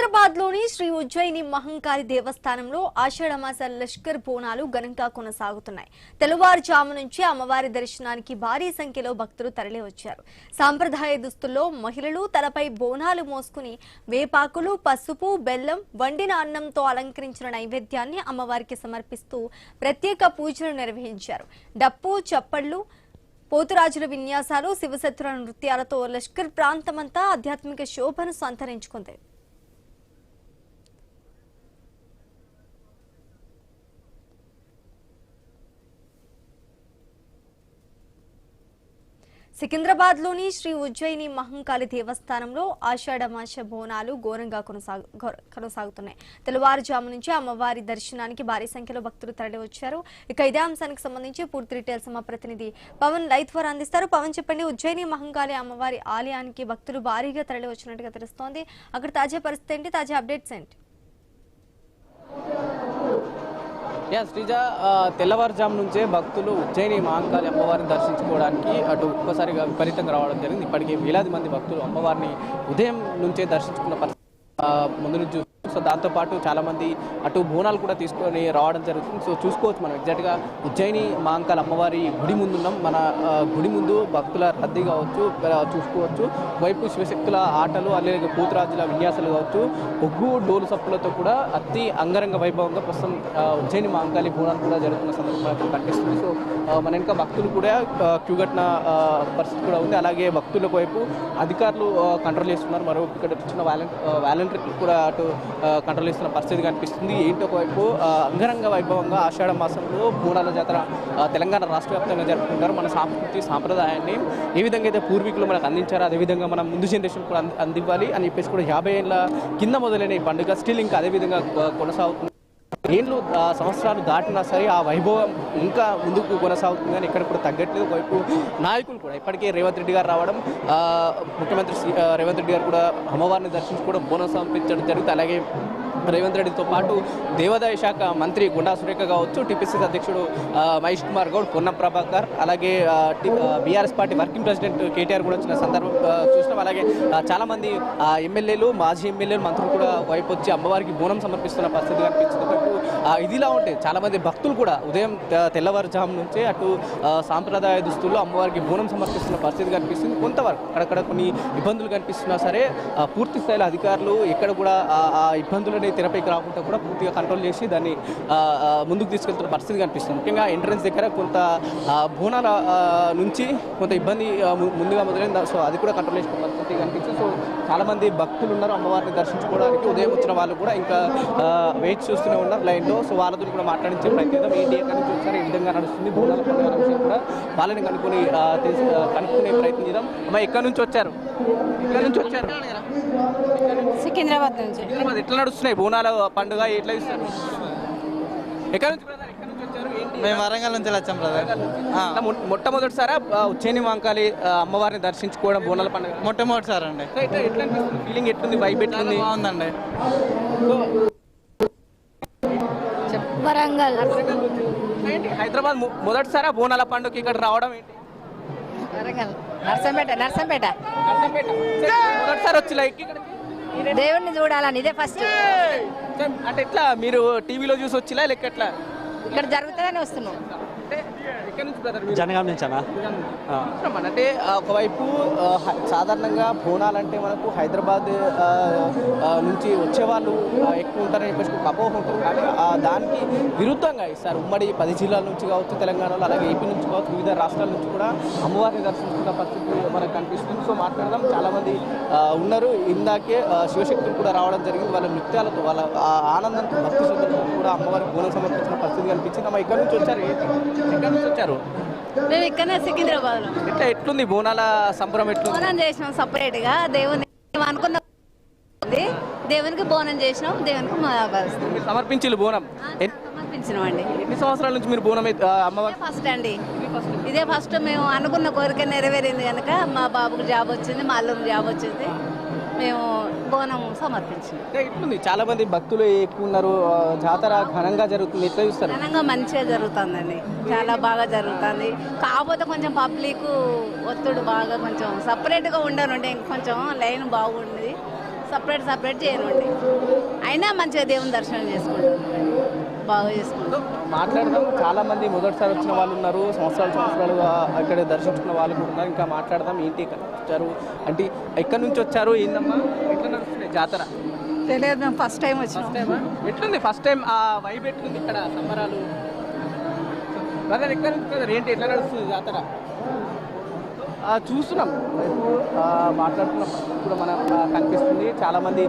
హైదరాబాద్లోని శ్రీ ఉజ్జయిని మహంకాళి దేవస్థానంలో ఆషాఢమాస లష్కర్ బోనాలు ఘనంగా కొనసాగుతున్నాయి. తెల్లవారుజాము నుంచి అమ్మవారి దర్శనానికి భారీ సంఖ్యలో భక్తులు తరలివచ్చారు. సాంప్రదాయ దుస్తుల్లో మహిళలు తలపై బోనాలు మోసుకుని వేపాకులు, పసుపు, బెల్లం, వండిన అన్నంతో అలంకరించిన నైవేద్యాన్ని అమ్మవారికి సమర్పిస్తూ ప్రత్యేక పూజలు నిర్వహించారు. డప్పు, చప్పళ్లు, పోతురాజుల విన్యాసాలు, శివశత్రుల నృత్యాలతో లష్కర్ ప్రాంతమంతా ఆధ్యాత్మిక శోభను సంతరించుకుంది. సికింద్రాబాద్లోని శ్రీ ఉజ్జయిని మహంకాళి దేవస్థానంలో ఆషాఢమాస బోనాలు ఘోరంగా కొనసాగుతున్నాయి. తెల్లవారుజాము నుంచి అమ్మవారి దర్శనానికి భారీ సంఖ్యలో భక్తులు తరలివచ్చారు. ఇక ఇదే అంశానికి సంబంధించి పూర్తి డీటెయిల్స్ మా ప్రతినిధి పవన్ లైవ్ ద్వారా అందిస్తారు. పవన్, చెప్పండి, ఉజ్జయిని మహంకాళి అమ్మవారి ఆలయానికి భక్తులు భారీగా తరలివచ్చినట్టుగా తెలుస్తోంది. అక్కడ తాజా పరిస్థితి ఏంటి, తాజా అప్డేట్స్ ఏంటి? శ్రీజ, తెల్లవారుజాము నుంచే భక్తులు ఉజ్జయిని మహంకాళి అమ్మవారిని దర్శించుకోవడానికి అటు ఒక్కసారిగా విపరీతంగా రావడం జరిగింది. ఇప్పటికే వేలాది మంది భక్తులు అమ్మవారిని ఉదయం నుంచే దర్శించుకున్న పరిస్థితి ముందు నుంచి. సో దాంతోపాటు చాలామంది అటు బోనాలు కూడా తీసుకొని రావడం జరుగుతుంది. సో చూసుకోవచ్చు, మనం ఎగ్జాక్ట్గా ఉజ్జయిని మహంకాళి అమ్మవారి గుడి ముందు ఉన్నాం. మన గుడి ముందు భక్తుల రద్దీ కావచ్చు చూసుకోవచ్చు. వైపు శివశక్తుల ఆటలు, అలాగే పూతరాజుల విన్యాసాలు కావచ్చు, ఒగ్గు డోలు సప్పులతో కూడా అతి అంగరంగ వైభవంగా ప్రస్తుతం ఉజ్జయిని మహంకాళి బోనాలు కూడా జరుగుతున్న సందర్భంగా కనిపిస్తుంది. సో మన ఇంకా భక్తులు కూడా క్యూ కట్టిన పరిస్థితి కూడా ఉంది. అలాగే భక్తులకు వైపు అధికారులు కంట్రోల్ చేస్తున్నారు. మరో ఇక్కడ వచ్చిన వాలంటీర్లు కూడా అటు కంట్రోల్ చేస్తున్న పరిస్థితి కనిపిస్తుంది. ఏంటి, ఒకవైపు అంగరంగ వైభవంగా ఆషాఢ మాసంలో బోనాల జాతర తెలంగాణ రాష్ట్ర వ్యాప్తంగా జరుపుకుంటారు. మన సంస్కృతి సాంప్రదాయాన్ని ఏ విధంగా అయితే పూర్వీకులు మనకు అందించారో అదేవిధంగా మనం ముందు జనరేషన్ కూడా అందివ్వాలి అని చెప్పేసి కూడా 50 ఏళ్ళ కింద మొదలైన ఈ పండుగ స్టిల్ ఇంకా అదేవిధంగా కొనసాగుతుంది. ఏళ్ళు సంవత్సరాలు దాటినా సరే ఆ వైభవం ఇంకా ముందుకు కొనసాగుతుంది అని ఇక్కడ కూడా తగ్గట్లేదు. వైపు నాయకులు కూడా ఇప్పటికే రేవంత్ రెడ్డి గారు రావడం, ముఖ్యమంత్రి రేవంత్ రెడ్డి గారు కూడా అమ్మవారిని దర్శించుకోవడం, బోనం సమర్పించడం జరుగుతుంది. అలాగే రేవంత్ రెడ్డితో పాటు దేవాదాయ శాఖ మంత్రి గుండా సురేఖ కావచ్చు, టీపీసీసీ అధ్యక్షుడు మహేష్ కుమార్ గౌడ్, పొన్నం ప్రభాకర్, అలాగే BRS party working president KTR కూడా వచ్చిన సందర్భం చూసినాం. అలాగే చాలామంది ఎమ్మెల్యేలు, మాజీ ఎమ్మెల్యేలు, మంత్రులు కూడా వైపు వచ్చి అమ్మవారికి బోనం సమర్పిస్తున్న పరిస్థితి కనిపించింది. వైపు ఇదిలా ఉంటే చాలామంది భక్తులు కూడా ఉదయం తెల్లవారుజాము నుంచే అటు సాంప్రదాయ దుస్తుల్లో అమ్మవారికి బోనం సమర్పిస్తున్న పరిస్థితి కనిపిస్తుంది. కొంతవరకు అక్కడక్కడ కొన్ని ఇబ్బందులు కనిపిస్తున్నా సరే పూర్తి స్థాయిలో అధికారులు ఎక్కడ కూడా ఆ ఇబ్బందులని తెరపైకి రాకుండా కూడా పూర్తిగా కంట్రోల్ చేసి దాన్ని ముందుకు తీసుకెళ్తున్న పరిస్థితి కనిపిస్తుంది. ముఖ్యంగా ఎంట్రన్స్ దగ్గర కొంత బోనాల నుంచి కొంత ఇబ్బంది ముందుగా మొదలైంది. సో అది కూడా కంట్రోల్ చేసుకున్న పరిస్థితి కనిపిస్తుంది. సో చాలామంది భక్తులు ఉన్నారు అమ్మవారిని దర్శించుకోవడానికి. ఉదయం వచ్చిన వాళ్ళు కూడా ఇంకా వెయిట్ చూస్తూనే ఉన్నారు లైన్లో. సో వాళ్ళతో కూడా మాట్లాడించే ప్రయత్నం ఏంటి, ఎక్కడి నుంచి వచ్చారు, ఏ విధంగా నడుస్తుంది బోనాల పండుగ విషయం కూడా వాళ్ళని కనుక్కునే ప్రయత్నం చేద్దాం. అమ్మ, ఎక్కడి నుంచి వచ్చారు? సికింద్రాబాద్ నుంచి. ఎట్లా నడుస్తున్నాయి బోనాల పండుగ, ఎట్లా ఇస్తారు? ఎక్కడి నుంచి వచ్చారు? మేము వరంగల్ నుంచి వచ్చాం బ్రదర్. మొట్టమొదటిసారా ఉజ్జయిని మహంకాళి అమ్మవారిని దర్శించుకోవడం బోనాల పండుగ? మొట్టమొదటిసారి అండి. ఎట్లా ఫీలింగ్ ఎట్లుంది, వైబ్ ఎట్లుంది? బాగుందండి. వరంగల్. హైదరాబాద్ మొదటిసారా బోనాల పండుగ ఇక్కడ రావడం ఏంటి? వరంగల్ నర్సంపేట మొదటిసారి వచ్చి లైక్ దేవుడిని చూడాలని ఇదే ఫస్ట్. అంటే ఎట్లా మీరు టీవీలో చూసి వచ్చిలా లెక్క ఎట్లా ఇక్కడ జరుగుతుందని వస్తున్నాం. జనగాం నుంచి అన్న. అంటే ఒకవైపు సాధారణంగా బోనాలంటే మనకు హైదరాబాద్ నుంచి వచ్చేవాళ్ళు ఎక్కువ ఉంటారని చెప్పేసి ఒక అపోహ ఉంటుంది. కానీ దానికి విరుద్ధంగా ఇస్తారు. ఉమ్మడి 10 జిల్లాల నుంచి కావచ్చు, తెలంగాణలో, అలాగే ఏపీ నుంచి కావచ్చు, వివిధ రాష్ట్రాల నుంచి కూడా అమ్మవారిని దర్శించుకున్న పరిస్థితి మనకు కనిపిస్తుంది. సో మాట్లాడదాం, చాలామంది ఉన్నారు. ఇందాకే శివశక్తులు కూడా రావడం జరిగింది. వాళ్ళ నృత్యాలతో, వాళ్ళ ఆనందంతో, భక్తి శ్రద్ధలతో కూడా అమ్మవారికి బోనం సమర్పించిన పరిస్థితి కనిపించింది. అమ్మ, ఎక్కడి నుంచి వచ్చారు? ఎక్కడి నుంచి వచ్చారు? మేము ఇక్కడ సికింద్రాబాద్. ఎట్లుంది బోనాల సంబరం? ఎట్లుంది? బోనం చేసినాం సపరేట్ గా. దేవుని అనుకున్న దేవునికి బోనం చేసినాం. దేవునికి సమర్పించారు బోనం. సమర్పించినాం అండి. ఎన్ని సంవత్సరాల నుంచి మీరు బోనం అమ్మవారి? ఫస్ట్ అండి, ఇదే ఫస్ట్. మేము అనుకున్న కోరిక నెరవేరింది కనుక మా బాబుకు జాబ్ వచ్చింది, మా అల్లుకు జాబ్ వచ్చింది, మేము బోనం సమర్పించాం. ఇట్లుంది, చాలా మంది భక్తులు ఎక్కువ ఉన్నారు. జాతర ఘనంగా జరుగుతుంది, ఎట్లా చూస్తారు? ఘనంగా మంచిగా జరుగుతుందండి, చాలా బాగా జరుగుతుంది. కాకపోతే కొంచెం పబ్లిక్ ఒత్తిడి బాగా కొంచెం సపరేట్గా ఉండనుంటే ఇంకొంచెం లైన్ బాగుంది. సపరేట్ చేయనండి. అయినా మంచిగా దేవుని దర్శనం చేసుకుంటాం, బాగా చేసుకుంటాం. మాట్లాడదాం. చాలా మంది మొదటిసారి వచ్చిన వాళ్ళు ఉన్నారు, సంవత్సరాలుగా ఇక్కడ దర్శించుకున్న వాళ్ళు కూడా ఉన్నారు. ఇంకా మాట్లాడదాం. ఏంటి ఇక్కడ వచ్చారు అంటే ఎక్కడి నుంచి వచ్చారు, ఏందమ్మా ఎట్లా నడుస్తున్నాయి జాతర? తెలియదు, మేము ఫస్ట్ టైం వచ్చినాం. ఎట్లుంది ఫస్ట్ టైం ఆ వైబ్ ఎట్లుంది ఇక్కడ సంబరాలు? బ్రదర్ ఎక్కడ నుంచి బ్రదర్, ఏంటి ఎట్లా నడుస్తుంది జాతర? చూస్తున్నాం మాట్లాడుతున్న పరిస్థితి కూడా మనం కనిపిస్తుంది. చాలామంది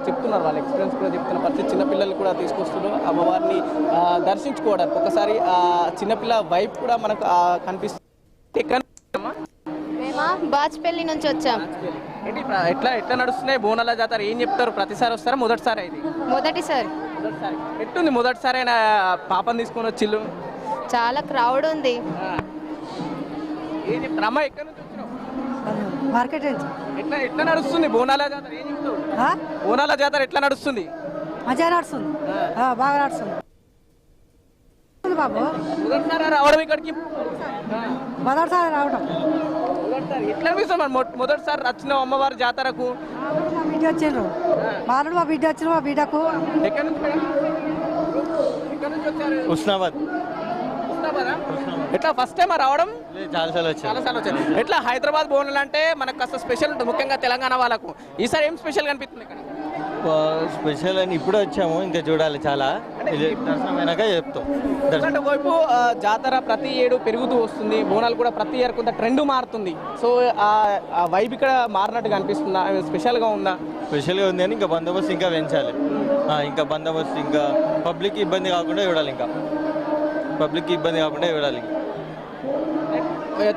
చెప్తున్నారు, వాళ్ళ ఎక్స్పీరియన్స్ కూడా చెప్తున్న పరిస్థితి. చిన్నపిల్లలు కూడా తీసుకొస్తున్నారు అమ్మవారిని దర్శించుకోవడానికి. ఒకసారి చిన్నపిల్ల వైపు కూడా మనకు కనిపిస్తుంది. మేము బాచ్పల్లి నుంచి వచ్చాం. ఏంటి ఎట్లా నడుస్తున్నాయి బోనాల జాతర? ఏం చెప్తారు? ప్రతిసారి వస్తారా, మొదటిసారి ఇది? మొదటిసారి. ఎట్లుంది మొదటిసారి అయినా పాపని తీసుకొని వచ్చిల్లు? చాలా క్రౌడ్ ఉంది. ఏం చెప్తారు అమ్మ? ఎక్కడి నుంచి వచ్చినావు? మార్కెట్ నుంచి. ఎట్లా నడుస్తుంది బోనాల జాతర? ఏం చెప్తావు? బోనాల జాతర ఎట్లా నడుస్తుంది? మంచిగా నడుస్తుంది, బాగా నడుస్తుంది బాబు. మొదటిసారి రావడం ఇక్కడికి? మొదటిసారి రావడం. ఎట్లా అనిపిస్తుంది మరి మొదటిసారి వచ్చిన అమ్మవారి జాతరకు? మా బిడ్డ వచ్చిండ్రు, మా బిడ్డ వచ్చిన మా బిడ్డకు. ఎక్కడి నుంచి మేడం? ఎక్కడి నుంచి వచ్చారు? ఉస్నాబాద్. ఉస్నాబాదా? ఎట్లా ఫస్ట్ టైం రావడం? చాలాసార్లు వచ్చాను. ఎట్లా హైదరాబాద్ బోనాలు అంటే మనకు కాస్త స్పెషల్ ఉంటుంది, ముఖ్యంగా తెలంగాణ వాళ్ళకు. ఈసారి ఏం స్పెషల్ కనిపిస్తుంది ఇక్కడ? స్పెషల్ అని ఇప్పుడే వచ్చాము, ఇంకా చూడాలి చాలా. దర్శనం అయినాక చెప్తాం. ఎందుకంటే ఒకవైపు జాతర ప్రతి ఏడు పెరుగుతూ వస్తుంది, బోనాలు కూడా ప్రతి ఇయర్ కొంత ట్రెండ్ మారుతుంది. సో ఆ వైబ్ ఇక్కడ మారినట్టుగా అనిపిస్తుందా? స్పెషల్గా ఉందా? స్పెషల్గా ఉంది అని ఇంకా బందోబస్తు ఇంకా పెంచాలి. ఇంకా బందోబస్తు ఇంకా పబ్లిక్కి ఇబ్బంది కాకుండా చూడాలి. ఇంకా పబ్లిక్కి ఇబ్బంది కాకుండా చూడాలి.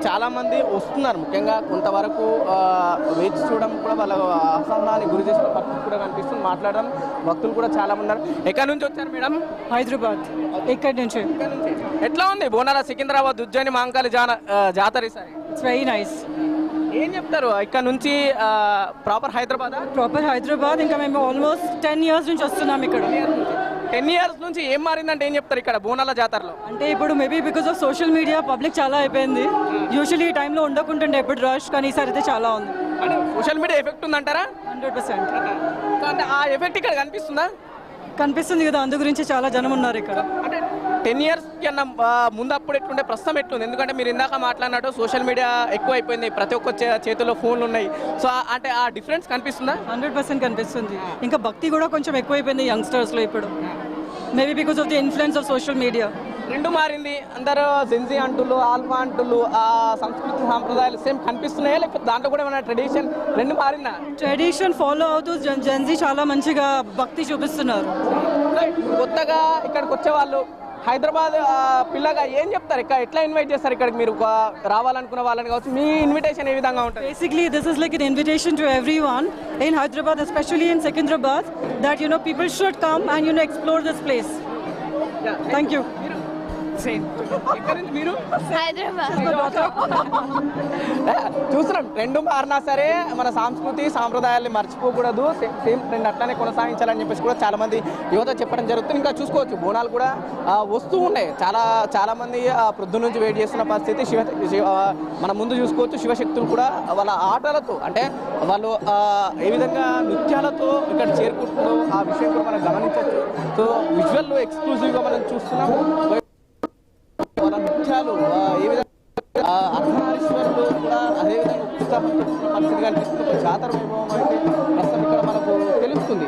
చాలా మంది వస్తున్నారు, ముఖ్యంగా కొంతవరకు వేచి చూడడం కూడా వాళ్ళ అసహనానికి గురి చేసిన పరిస్థితి కూడా కనిపిస్తుంది. మాట్లాడడం భక్తులు కూడా చాలా మంది ఉన్నారు. ఎక్కడి నుంచి వచ్చారు మేడం? హైదరాబాద్. ఇక్కడి నుంచి. ఎట్లా ఉంది బోనాల సికింద్రాబాద్ ఉజ్జయిని మహంకాళి జాతర ఈసారి? It's very nice. ఏం చెప్తారు ఇక్కడ నుంచి? ప్రాపర్ హైదరాబాద్? ప్రాపర్ హైదరాబాద్. ఇంకా మేము ఆల్మోస్ట్ 10 years నుంచి వస్తున్నాం ఇక్కడ. 10 years నుంచి ఏం మారిందంటే ఏం చెప్తారు ఇక్కడ బోనాల జాతరలో? అంటే ఇప్పుడు maybe because of social media public చాలా అయిపోయింది. యూజువల్లీ ఈ టైంలో ఉండకుంటుండే ఎప్పుడు రష్, కానీ ఈసారి అయితే చాలా ఉంది. అంటే సోషల్ మీడియా ఎఫెక్ట్ ఉందంటారా? 100%. అంటే ఆ ఎఫెక్ట్ ఇక్కడ కనిపిస్తుందా? కనిపిస్తుంది కదా, అందు గురించి చాలా జనం ఉన్నారు ఇక్కడ. అంటే 10 years కన్నా ముందు అప్పుడు ఎట్లుండే, ప్రస్తుతం ఎట్లుంది? ఎందుకంటే మీరు ఇందాక మాట్లాడినట్టు సోషల్ మీడియా ఎక్కువ అయిపోయింది, ప్రతి ఒక్క చేతిలో ఫోన్లు ఉన్నాయి. సో అంటే ఆ డిఫరెన్స్ కనిపిస్తుందా? 100% కనిపిస్తుంది. ఇంకా భక్తి కూడా కొంచెం ఎక్కువైపోయింది యంగ్స్టర్స్లో ఇప్పుడు, maybe because of the influence of social media. రెండు మారింది, అందరూ జెన్జీ అంటులు, ఆల్ఫా అంటులు, ఆ సంస్కృతి సాంప్రదాయాలు సేమ్ కనిపిస్తున్నాయా, లేకపోతే దాంట్లో కూడా ఏమైనా ట్రెడిషన్ రెండు మారిందా? ట్రెడిషన్ ఫాలో అవుతూ జెన్జీ చాలా మంచిగా భక్తి చూపిస్తున్నారు. కొత్తగా ఇక్కడికి వచ్చే వాళ్ళు హైదరాబాద్ పిల్లగా ఏం చెప్తారు? ఇక్కడ ఎట్లా ఇన్వైట్ చేస్తారు? ఇక్కడికి మీరు రావాలనుకున్న వాళ్ళని కావచ్చు, మీ ఇన్విటేషన్ ఏ విధంగా ఉంటుంది? Basically, this is like an invitation to everyone in Hyderabad, especially in Secunderabad, that people should come and explore this place. Thank you. మీరు హైదరాబాద్. చూస్తున్నాం, ట్రెండ్ మారినా సరే మన సంస్కృతి సాంప్రదాయాల్ని మర్చిపోకూడదు, సేమ్ ట్రెండ్ అట్లానే కొనసాగించాలని చెప్పేసి కూడా చాలా మంది యువత చెప్పడం జరుగుతుంది. ఇంకా చూసుకోవచ్చు, బోనాలు కూడా వస్తూ ఉన్నాయి. చాలా మంది ప్రొద్దు నుంచి వెయిట్ చేస్తున్న పరిస్థితి. మన ముందు చూసుకోవచ్చు, శివశక్తులు కూడా వాళ్ళ ఆటలతో, అంటే వాళ్ళు ఏ విధంగా నృత్యాలతో ఇక్కడ చేరుకుంటుందో ఆ విషయం కూడా మనం గమనించవచ్చు. సో విజువల్ ఎక్స్క్లూజివ్గా మనం చూస్తున్నాం. వాళ్ళ నృత్యాలు ఏ విధంగా అర్ధనారీశ్వరులు కూడా అదేవిధంగా ఉత్సాహం చెప్తున్న పరిస్థితి కనిపిస్తుంది. జాతర వైభవం అయితే ప్రస్తుతం ఇక్కడ మనకు తెలుస్తుంది.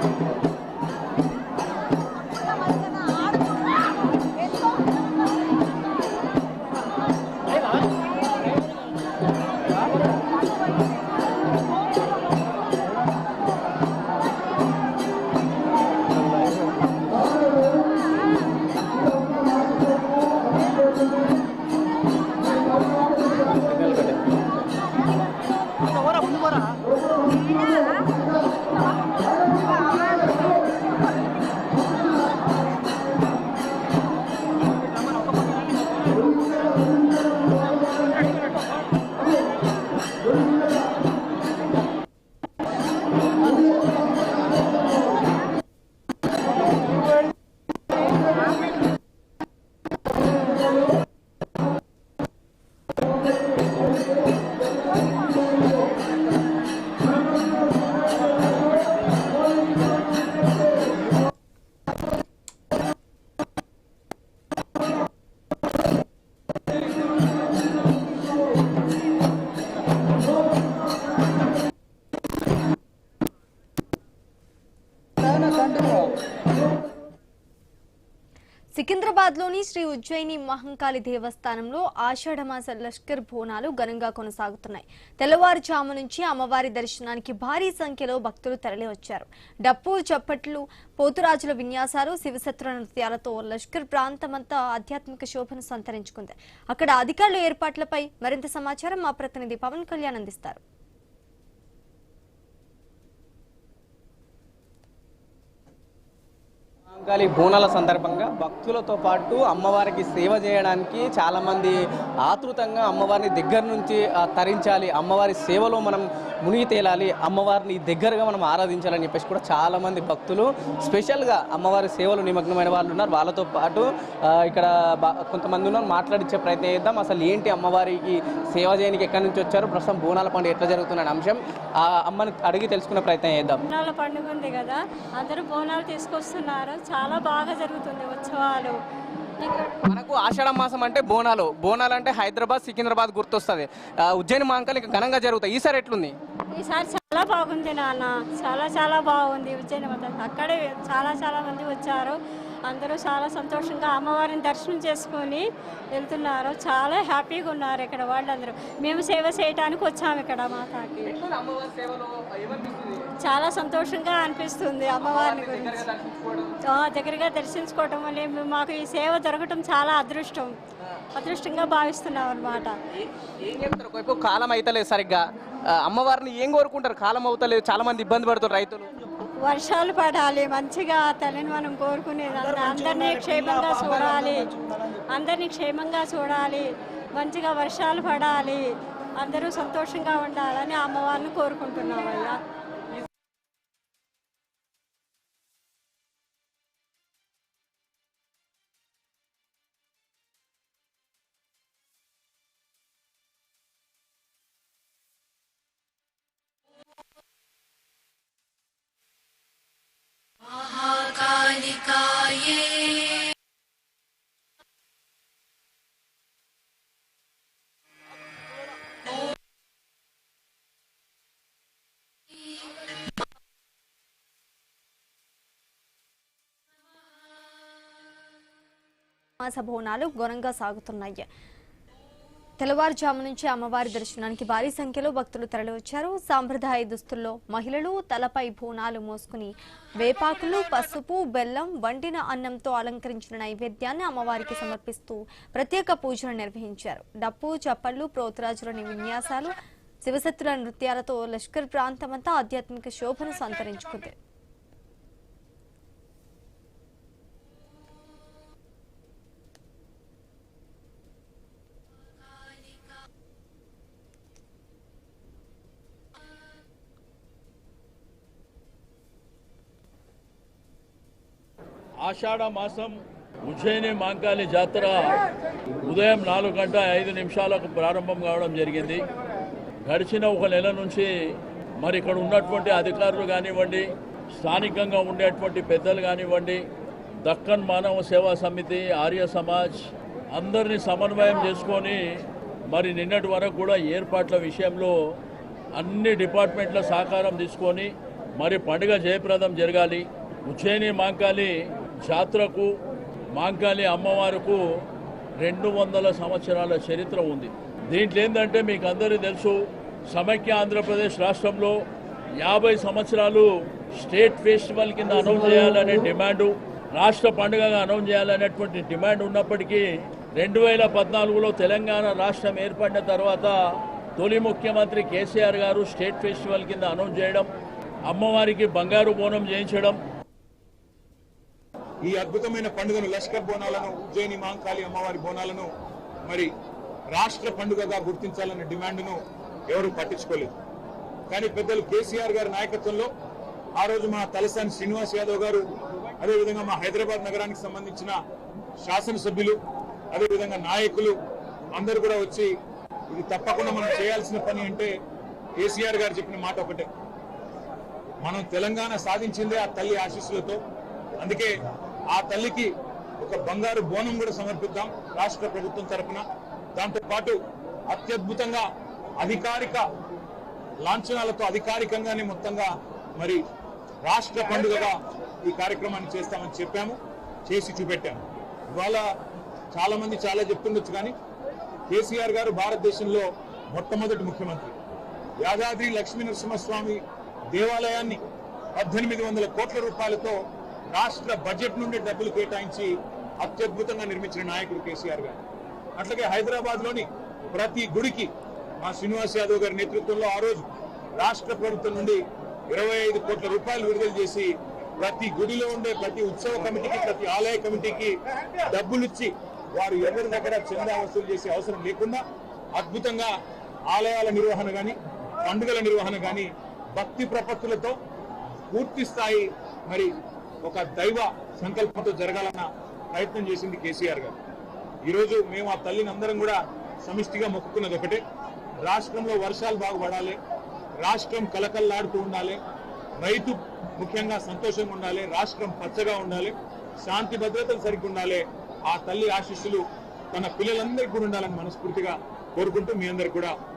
సికింద్రాబాద్లోని శ్రీ ఉజ్జయిని మహంకాళి దేవస్థానంలో ఆషాఢమాస లష్కర్ బోనాలు ఘనంగా కొనసాగుతున్నాయి. తెల్లవారుజాము నుంచి అమ్మవారి దర్శనానికి భారీ సంఖ్యలో భక్తులు తరలివచ్చారు. డప్పు చప్పట్లు, పోతురాజుల విన్యాసాలు, శివశత్రుల నృత్యాలతో లష్కర్ ప్రాంతమంతా ఆధ్యాత్మిక శోభను సంతరించుకుంది. అక్కడ అధికారుల ఏర్పాట్లపై మరింత సమాచారం మా ప్రతినిధి పవన్ కళ్యాణ్ అందిస్తారు. మహంకాళి బోనాల సందర్భంగా భక్తులతో పాటు అమ్మవారికి సేవ చేయడానికి చాలామంది ఆతృతంగా అమ్మవారిని దగ్గర నుంచి తరించాలి, అమ్మవారి సేవలో మనం మునిగి తేలాలి, అమ్మవారిని దగ్గరగా మనం ఆరాధించాలని చెప్పేసి కూడా చాలామంది భక్తులు స్పెషల్గా అమ్మవారి సేవలు నిమగ్నమైన వాళ్ళు ఉన్నారు. వాళ్ళతో పాటు ఇక్కడ కొంతమంది ఉన్నారు, మాట్లాడించే ప్రయత్నం చేద్దాం. అసలు ఏంటి అమ్మవారికి సేవ చేయడానికి ఎక్కడి నుంచి వచ్చారు, ప్రస్తుతం బోనాల పండుగ ఎట్లా జరుగుతున్న అంశం ఆ అమ్మని అడిగి తెలుసుకునే ప్రయత్నం చేద్దాం. బోనాల పండుగ ఉంది కదా, అందరూ బోనాలు తీసుకొస్తున్నారు. చాలా బాగా జరుగుతుంది ఉత్సవాలు. మనకు ఆషాఢ మాసం అంటే బోనాలు అంటే హైదరాబాద్, సికింద్రాబాద్ గుర్తొస్తుంది. ఉజ్జయిని మహంకాళి ఘనంగా జరుగుతాయి. ఈసారి ఎట్లుంది? ఈసారి చాలా బాగుంది నాన్న, చాలా బాగుంది. ఉజ్జయిని అక్కడే చాలా మంది వచ్చారు. అందరూ చాలా సంతోషంగా అమ్మవారిని దర్శనం చేసుకొని వెళ్తున్నారు. చాలా హ్యాపీగా ఉన్నారు ఇక్కడ వాళ్ళందరూ. మేము సేవ చేయడానికి వచ్చాము ఇక్కడ మాతాకి. చాలా సంతోషంగా అనిపిస్తుంది అమ్మవారిని గురించి. దగ్గరగా దర్శించుకోవటం వల్ల మాకు ఈ సేవ దొరకటం చాలా అదృష్టంగా భావిస్తున్నాం అన్నమాట. ఏం చెప్తారు? ఒకవైపు కాలం అయితలేదు సరిగ్గా, అమ్మవారిని ఏం కోరుకుంటారు? కాలం అవుతలేదు, చాలా మంది ఇబ్బంది పడుతారు రైతులు. వర్షాలు పడాలి మంచిగా, తల్లిని మనం కోరుకునేది అందరినీ క్షేమంగా చూడాలి, మంచిగా వర్షాలు పడాలి, అందరూ సంతోషంగా ఉండాలని అమ్మవారిని కోరుకుంటున్నాం అయ్యా. మాస బోనాలు ఘనంగా సాగుతున్నాయి. తెల్లవారుజాము నుంచి అమ్మవారి దర్శనానికి భారీ సంఖ్యలో భక్తులు తరలివచ్చారు. సాంప్రదాయ దుస్తుల్లో మహిళలు తలపై బోనాలు మోసుకుని వేపాకులు, పసుపు, బెల్లం, వండిన అన్నంతో అలంకరించిన నైవేద్యాన్ని అమ్మవారికి సమర్పిస్తూ ప్రత్యేక పూజలు నిర్వహించారు. డప్పు చప్పళ్లు, పోతురాజుల విన్యాసాలు, శివశత్రుల నృత్యాలతో లష్కర్ ప్రాంతమంతా ఆధ్యాత్మిక శోభను సంతరించుకుంది. ఆషాఢ మాసం ఉజ్జయిని మహంకాళి జాతర ఉదయం 4:05 ప్రారంభం కావడం జరిగింది. గడిచిన ఒక నెల నుంచి మరి ఇక్కడ ఉన్నటువంటి అధికారులు కానివ్వండి, స్థానికంగా ఉండేటువంటి పెద్దలు కానివ్వండి, దక్కన్ మానవ సేవా సమితి, ఆర్య సమాజ్ అందరినీ సమన్వయం చేసుకొని మరి నిన్నటి వరకు కూడా ఏర్పాట్ల విషయంలో అన్ని డిపార్ట్మెంట్ల సహకారం తీసుకొని మరి పండుగ జయప్రదం జరగాలి. ఉజ్జయిని మహంకాళి జాతరకు, మహంకాళి అమ్మవారికి 200 సంవత్సరాల చరిత్ర ఉంది. దీంట్లో ఏంటంటే మీకు అందరికీ తెలుసు, సమైక్య ఆంధ్రప్రదేశ్ రాష్ట్రంలో 50 సంవత్సరాలు స్టేట్ ఫెస్టివల్ కింద అనౌన్స్ చేయాలనే డిమాండు, రాష్ట్ర పండుగగా అనౌన్స్ చేయాలనేటువంటి డిమాండ్ ఉన్నప్పటికీ 2014లో తెలంగాణ రాష్ట్రం ఏర్పడిన తర్వాత తొలి ముఖ్యమంత్రి కేసీఆర్ గారు స్టేట్ ఫెస్టివల్ కింద అనౌన్స్ చేయడం, అమ్మవారికి బంగారు బోనం చేయించడం, ఈ అద్భుతమైన పండుగను లష్కర్ బోనాలను, ఉజ్జయిని మహంకాళి అమ్మవారి బోనాలను మరి రాష్ట్ర పండుగగా గుర్తించాలనే డిమాండ్ను ఎవరు పట్టించుకోలేదు. కానీ పెద్దలు కేసీఆర్ గారి నాయకత్వంలో ఆ రోజు మా తలసాని శ్రీనివాస్ యాదవ్ గారు, అదేవిధంగా మా హైదరాబాద్ నగరానికి సంబంధించిన శాసనసభ్యులు, అదేవిధంగా నాయకులు అందరూ కూడా వచ్చి ఇది తప్పకుండా మనం చేయాల్సిన పని అంటే కేసీఆర్ గారు చెప్పిన మాట ఒకటే, మనం తెలంగాణ సాధించిందే ఆ తల్లి ఆశీస్సులతో. అందుకే ఆ తల్లికి ఒక బంగారు బోనం కూడా సమర్పిద్దాం రాష్ట్ర ప్రభుత్వం తరఫున. దాంతో పాటు అత్యద్భుతంగా అధికారిక లాంఛనాలతో అధికారికంగానే మొత్తంగా మరి రాష్ట్ర పండుగగా ఈ కార్యక్రమాన్ని చేస్తామని చెప్పాము, చేసి చూపెట్టాము. ఇవాళ చాలా మంది చాలా చెప్తుండొచ్చు, కానీ కేసీఆర్ గారు భారతదేశంలో మొట్టమొదటి ముఖ్యమంత్రి. యాదాద్రి లక్ష్మీ నరసింహస్వామి దేవాలయాన్ని 1800 కోట్ల రూపాయలతో రాష్ట్ర బడ్జెట్ నుండి డబ్బులు కేటాయించి అత్యద్భుతంగా నిర్మించిన నాయకుడు కేసీఆర్ గారు. అట్లాగే హైదరాబాద్లోని ప్రతి గుడికి మా శ్రీనివాస్ యాదవ్ గారి నేతృత్వంలో ఆ రోజు రాష్ట్ర ప్రభుత్వం నుండి 25 కోట్ల రూపాయలు విడుదల చేసి ప్రతి గుడిలో ఉండే ప్రతి ఉత్సవ కమిటీకి, ప్రతి ఆలయ కమిటీకి డబ్బులు ఇచ్చి వారు ఎవరి దగ్గర చందా వసూలు చేసే అవసరం లేకుండా అద్భుతంగా ఆలయాల నిర్వహణ కానీ, పండుగల నిర్వహణ కానీ భక్తి ప్రపత్తులతో పూర్తి స్థాయి మరి ఒక దైవ సంకల్పంతో జరగాలన్న ప్రయత్నం చేసింది కేసీఆర్ గారు. ఈరోజు మేము ఆ తల్లిని అందరం కూడా సమిష్టిగా మొక్కుకున్నది ఒకటే, రాష్ట్రంలో వర్షాలు బాగుపడాలి, రాష్ట్రం కలకల్లాడుతూ ఉండాలి, రైతు ముఖ్యంగా సంతోషంగా ఉండాలి, రాష్ట్రం పచ్చగా ఉండాలి, శాంతి భద్రతలు సరిగ్గా ఉండాలి. ఆ తల్లి ఆశీస్సులు తన పిల్లలందరికీ కూడా ఉండాలని మనస్ఫూర్తిగా కోరుకుంటూ మీ అందరికి కూడా